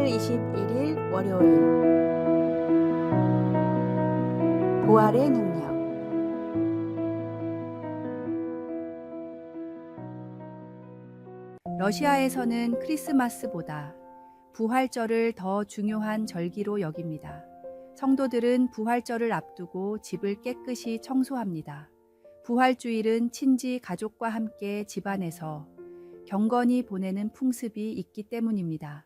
4월 21일 월요일 부활의 능력. 러시아에서는 크리스마스보다 부활절을 더 중요한 절기로 여깁니다. 성도들은 부활절을 앞두고 집을 깨끗이 청소합니다. 부활주일은 친지 가족과 함께 집안에서 경건히 보내는 풍습이 있기 때문입니다.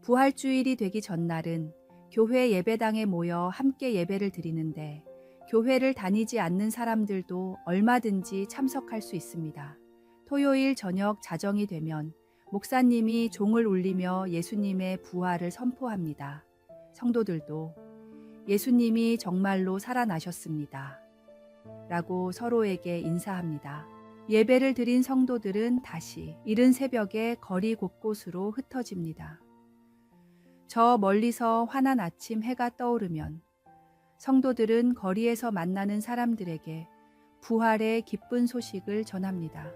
부활주일이 되기 전날은 교회 예배당에 모여 함께 예배를 드리는데 교회를 다니지 않는 사람들도 얼마든지 참석할 수 있습니다. 토요일 저녁 자정이 되면 목사님이 종을 울리며 예수님의 부활을 선포합니다. 성도들도 예수님이 정말로 살아나셨습니다. 라고 서로에게 인사합니다. 예배를 드린 성도들은 다시 이른 새벽에 거리 곳곳으로 흩어집니다. 저 멀리서 환한 아침 해가 떠오르면 성도들은 거리에서 만나는 사람들에게 부활의 기쁜 소식을 전합니다.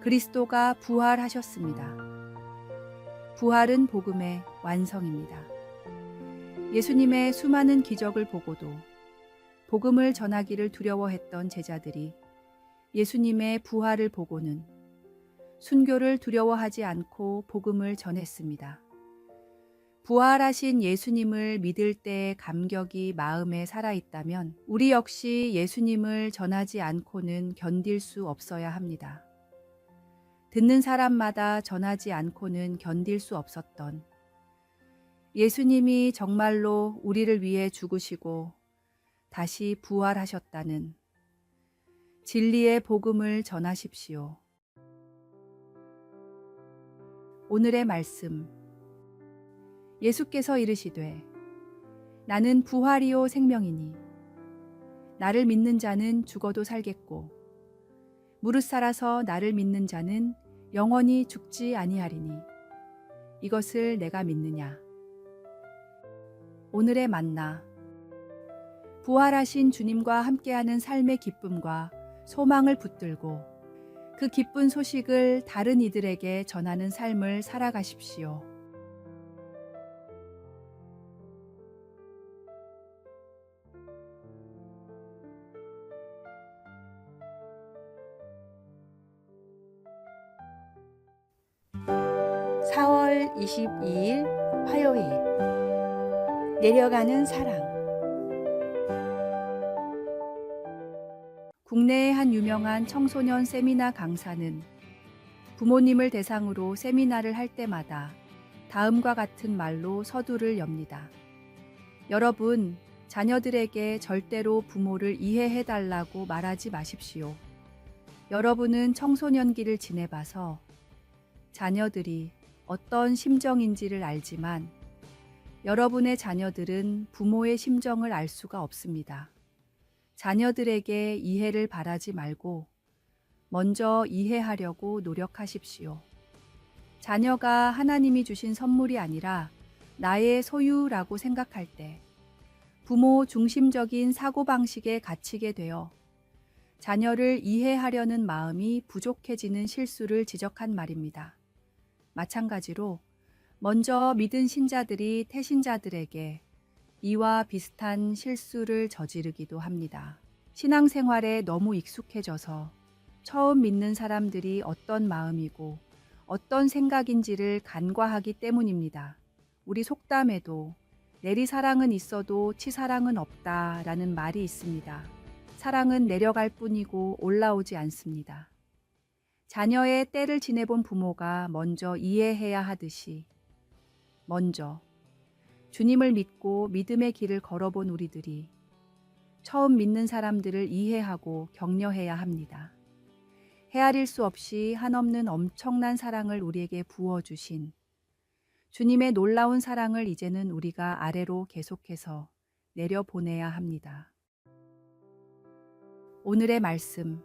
그리스도가 부활하셨습니다. 부활은 복음의 완성입니다. 예수님의 수많은 기적을 보고도 복음을 전하기를 두려워했던 제자들이 예수님의 부활을 보고는 순교를 두려워하지 않고 복음을 전했습니다. 부활하신 예수님을 믿을 때의 감격이 마음에 살아있다면 우리 역시 예수님을 전하지 않고는 견딜 수 없어야 합니다. 듣는 사람마다 전하지 않고는 견딜 수 없었던 예수님이 정말로 우리를 위해 죽으시고 다시 부활하셨다는 진리의 복음을 전하십시오. 오늘의 말씀. 예수께서 이르시되 나는 부활이요 생명이니 나를 믿는 자는 죽어도 살겠고 무릇 살아서 나를 믿는 자는 영원히 죽지 아니하리니 이것을 내가 믿느냐. 오늘의 만나. 부활하신 주님과 함께하는 삶의 기쁨과 소망을 붙들고 그 기쁜 소식을 다른 이들에게 전하는 삶을 살아가십시오. (4월 22일) 화요일 내려가는 사랑. 국내의 한 유명한 청소년 세미나 강사는 부모님을 대상으로 세미나를 할 때마다 다음과 같은 말로 서두를 엽니다. 여러분, 자녀들에게 절대로 부모를 이해해달라고 말하지 마십시오. 여러분은 청소년기를 지내봐서 자녀들이 어떤 심정인지를 알지만 여러분의 자녀들은 부모의 심정을 알 수가 없습니다. 자녀들에게 이해를 바라지 말고 먼저 이해하려고 노력하십시오. 자녀가 하나님이 주신 선물이 아니라 나의 소유라고 생각할 때 부모 중심적인 사고방식에 갇히게 되어 자녀를 이해하려는 마음이 부족해지는 실수를 지적한 말입니다. 마찬가지로 먼저 믿은 신자들이 태신자들에게 이와 비슷한 실수를 저지르기도 합니다. 신앙생활에 너무 익숙해져서 처음 믿는 사람들이 어떤 마음이고 어떤 생각인지를 간과하기 때문입니다. 우리 속담에도 내리사랑은 있어도 치사랑은 없다라는 말이 있습니다. 사랑은 내려갈 뿐이고 올라오지 않습니다. 자녀의 때를 지내본 부모가 먼저 이해해야 하듯이 먼저 주님을 믿고 믿음의 길을 걸어본 우리들이 처음 믿는 사람들을 이해하고 격려해야 합니다. 헤아릴 수 없이 한없는 엄청난 사랑을 우리에게 부어주신 주님의 놀라운 사랑을 이제는 우리가 아래로 계속해서 내려보내야 합니다. 오늘의 말씀.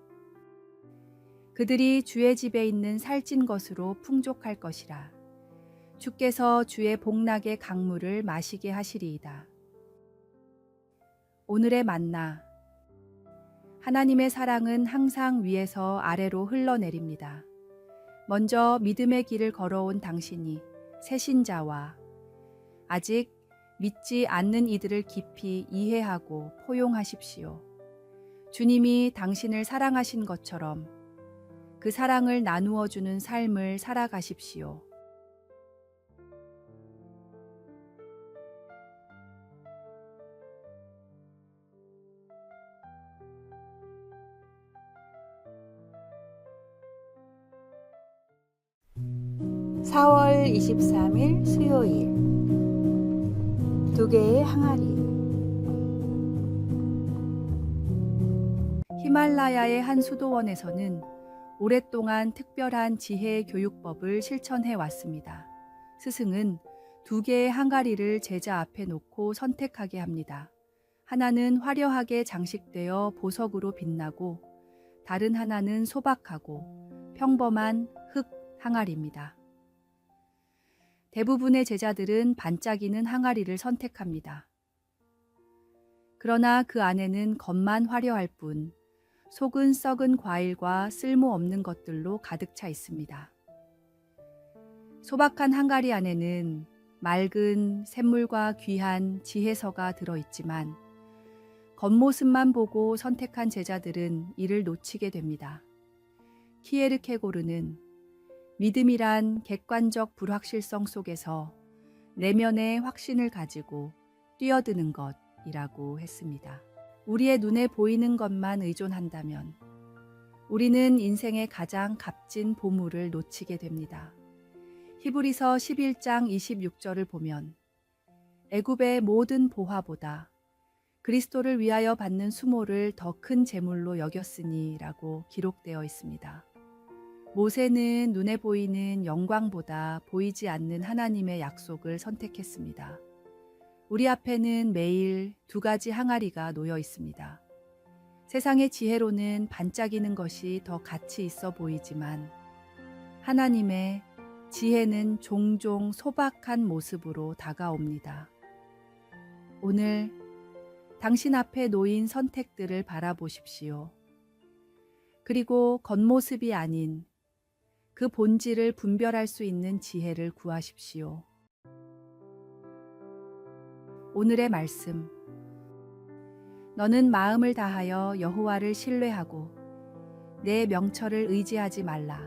그들이 주의 집에 있는 살찐 것으로 풍족할 것이라. 주께서 주의 복락의 강물을 마시게 하시리이다. 오늘의 만나. 하나님의 사랑은 항상 위에서 아래로 흘러내립니다. 먼저 믿음의 길을 걸어온 당신이 새신자와 아직 믿지 않는 이들을 깊이 이해하고 포용하십시오. 주님이 당신을 사랑하신 것처럼 그 사랑을 나누어 주는 삶을 살아가십시오. (4월 23일) 수요일. 두 개의 항아리. 히말라야의 한 수도원에서는 오랫동안 특별한 지혜 교육법을 실천해 왔습니다. 스승은 두 개의 항아리를 제자 앞에 놓고 선택하게 합니다. 하나는 화려하게 장식되어 보석으로 빛나고 다른 하나는 소박하고 평범한 흙 항아리입니다. 대부분의 제자들은 반짝이는 항아리를 선택합니다. 그러나 그 안에는 겉만 화려할 뿐 속은 썩은 과일과 쓸모없는 것들로 가득 차 있습니다. 소박한 항아리 안에는 맑은 샘물과 귀한 지혜서가 들어있지만 겉모습만 보고 선택한 제자들은 이를 놓치게 됩니다. 키에르케고르는 믿음이란 객관적 불확실성 속에서 내면의 확신을 가지고 뛰어드는 것이라고 했습니다. 우리의 눈에 보이는 것만 의존한다면 우리는 인생의 가장 값진 보물을 놓치게 됩니다. 히브리서 11장 26절을 보면 애굽의 모든 보화보다 그리스도를 위하여 받는 수모를 더 큰 재물로 여겼으니 라고 기록되어 있습니다. 모세는 눈에 보이는 영광보다 보이지 않는 하나님의 약속을 선택했습니다. 우리 앞에는 매일 두 가지 항아리가 놓여 있습니다. 세상의 지혜로는 반짝이는 것이 더 가치 있어 보이지만 하나님의 지혜는 종종 소박한 모습으로 다가옵니다. 오늘 당신 앞에 놓인 선택들을 바라보십시오. 그리고 겉모습이 아닌 그 본질을 분별할 수 있는 지혜를 구하십시오. 오늘의 말씀. 너는 마음을 다하여 여호와를 신뢰하고 내 명철을 의지하지 말라.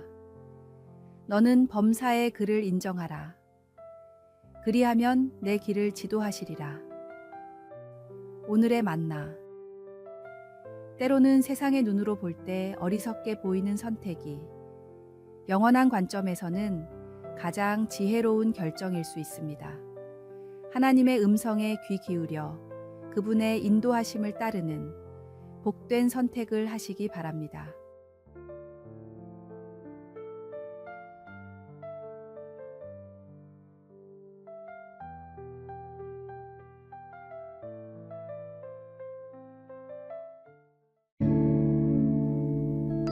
너는 범사의 그를 인정하라. 그리하면 내 길을 지도하시리라. 오늘의 만나. 때로는 세상의 눈으로 볼 때 어리석게 보이는 선택이 영원한 관점에서는 가장 지혜로운 결정일 수 있습니다. 하나님의 음성에 귀 기울여 그분의 인도하심을 따르는 복된 선택을 하시기 바랍니다.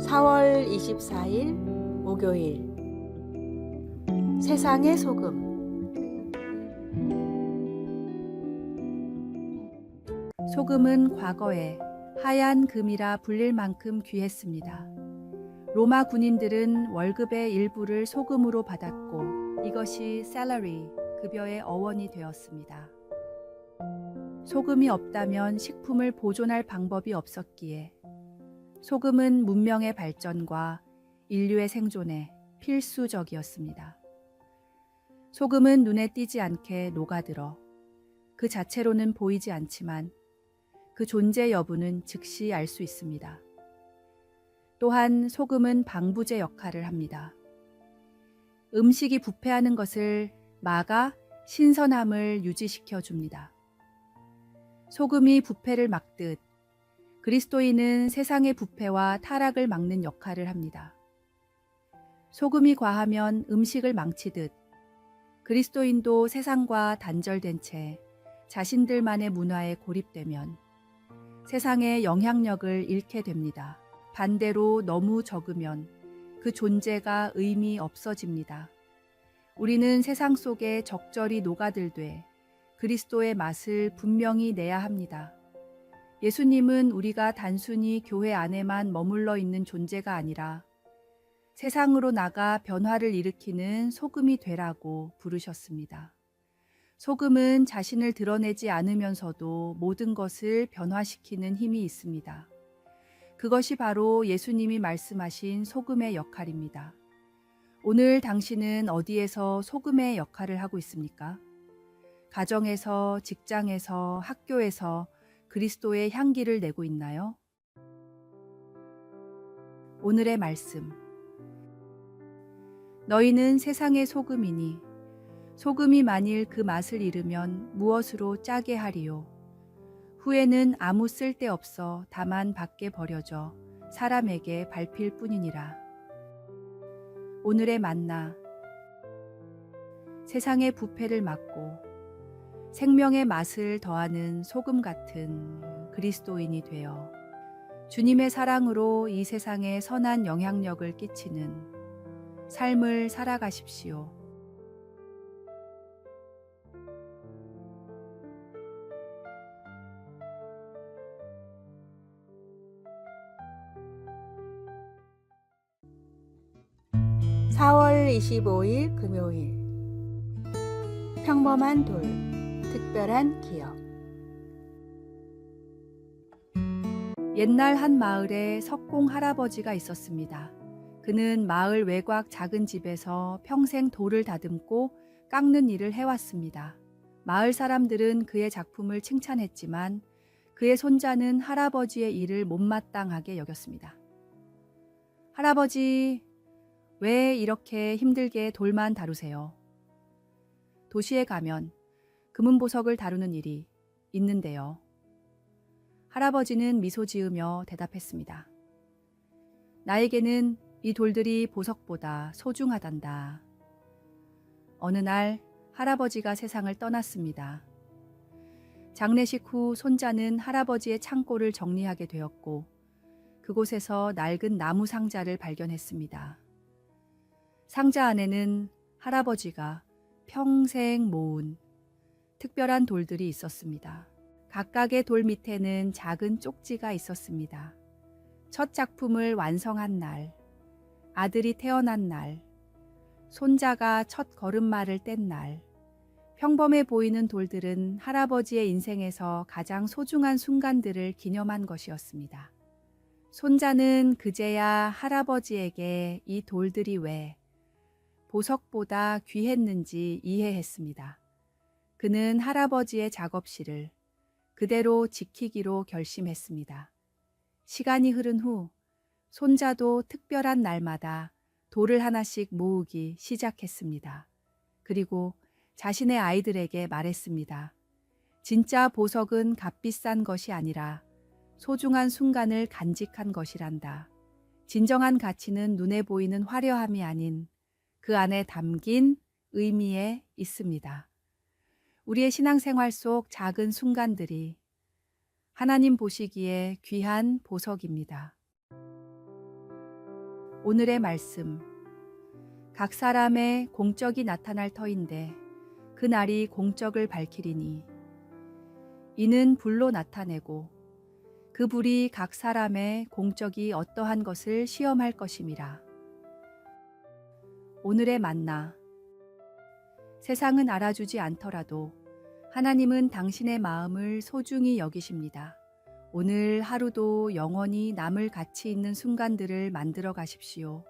(4월 24일) 목요일. 세상의 소금. 소금은 과거에 하얀 금이라 불릴 만큼 귀했습니다. 로마 군인들은 월급의 일부를 소금으로 받았고 이것이 salary, 급여의 어원이 되었습니다. 소금이 없다면 식품을 보존할 방법이 없었기에 소금은 문명의 발전과 인류의 생존에 필수적이었습니다. 소금은 눈에 띄지 않게 녹아들어 그 자체로는 보이지 않지만 그 존재 여부는 즉시 알 수 있습니다. 또한 소금은 방부제 역할을 합니다. 음식이 부패하는 것을 막아 신선함을 유지시켜 줍니다. 소금이 부패를 막듯 그리스도인은 세상의 부패와 타락을 막는 역할을 합니다. 소금이 과하면 음식을 망치듯 그리스도인도 세상과 단절된 채 자신들만의 문화에 고립되면 세상의 영향력을 잃게 됩니다. 반대로 너무 적으면 그 존재가 의미 없어집니다. 우리는 세상 속에 적절히 녹아들되 그리스도의 맛을 분명히 내야 합니다. 예수님은 우리가 단순히 교회 안에만 머물러 있는 존재가 아니라 세상으로 나가 변화를 일으키는 소금이 되라고 부르셨습니다. 소금은 자신을 드러내지 않으면서도 모든 것을 변화시키는 힘이 있습니다. 그것이 바로 예수님이 말씀하신 소금의 역할입니다. 오늘 당신은 어디에서 소금의 역할을 하고 있습니까? 가정에서, 직장에서, 학교에서 그리스도의 향기를 내고 있나요? 오늘의 말씀. 너희는 세상의 소금이니 소금이 만일 그 맛을 잃으면 무엇으로 짜게 하리요? 후에는 아무 쓸데없어 다만 밖에 버려져 사람에게 밟힐 뿐이니라. 오늘의 만나. 세상의 부패를 막고 생명의 맛을 더하는 소금 같은 그리스도인이 되어 주님의 사랑으로 이 세상에 선한 영향력을 끼치는 삶을 살아가십시오. (4월 25일) 금요일. 평범한 돌, 특별한 기억. 옛날 한 마을에 석공 할아버지가 있었습니다. 그는 마을 외곽 작은 집에서 평생 돌을 다듬고 깎는 일을 해왔습니다. 마을 사람들은 그의 작품을 칭찬했지만 그의 손자는 할아버지의 일을 못마땅하게 여겼습니다. 할아버지, 왜 이렇게 힘들게 돌만 다루세요? 도시에 가면 금은보석을 다루는 일이 있는데요. 할아버지는 미소 지으며 대답했습니다. 나에게는 이 돌들이 보석보다 소중하단다. 어느 날 할아버지가 세상을 떠났습니다. 장례식 후 손자는 할아버지의 창고를 정리하게 되었고 그곳에서 낡은 나무 상자를 발견했습니다. 상자 안에는 할아버지가 평생 모은 특별한 돌들이 있었습니다. 각각의 돌 밑에는 작은 쪽지가 있었습니다. 첫 작품을 완성한 날, 아들이 태어난 날, 손자가 첫 걸음마를 뗀 날, 평범해 보이는 돌들은 할아버지의 인생에서 가장 소중한 순간들을 기념한 것이었습니다. 손자는 그제야 할아버지에게 이 돌들이 왜 보석보다 귀했는지 이해했습니다. 그는 할아버지의 작업실을 그대로 지키기로 결심했습니다. 시간이 흐른 후 손자도 특별한 날마다 돌을 하나씩 모으기 시작했습니다. 그리고 자신의 아이들에게 말했습니다. 진짜 보석은 값비싼 것이 아니라 소중한 순간을 간직한 것이란다. 진정한 가치는 눈에 보이는 화려함이 아닌 그 안에 담긴 의미에 있습니다. 우리의 신앙생활 속 작은 순간들이 하나님 보시기에 귀한 보석입니다. 오늘의 말씀. 각 사람의 공적이 나타날 터인데 그 날이 공적을 밝히리니 이는 불로 나타내고 그 불이 각 사람의 공적이 어떠한 것을 시험할 것임이라. 오늘의 만나. 세상은 알아주지 않더라도 하나님은 당신의 마음을 소중히 여기십니다. 오늘 하루도 영원히 남을 가치 있는 순간들을 만들어 가십시오.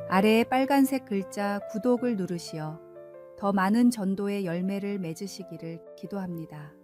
아래에 빨간색 글자 구독을 누르시어 더 많은 전도의 열매를 맺으시기를 기도합니다.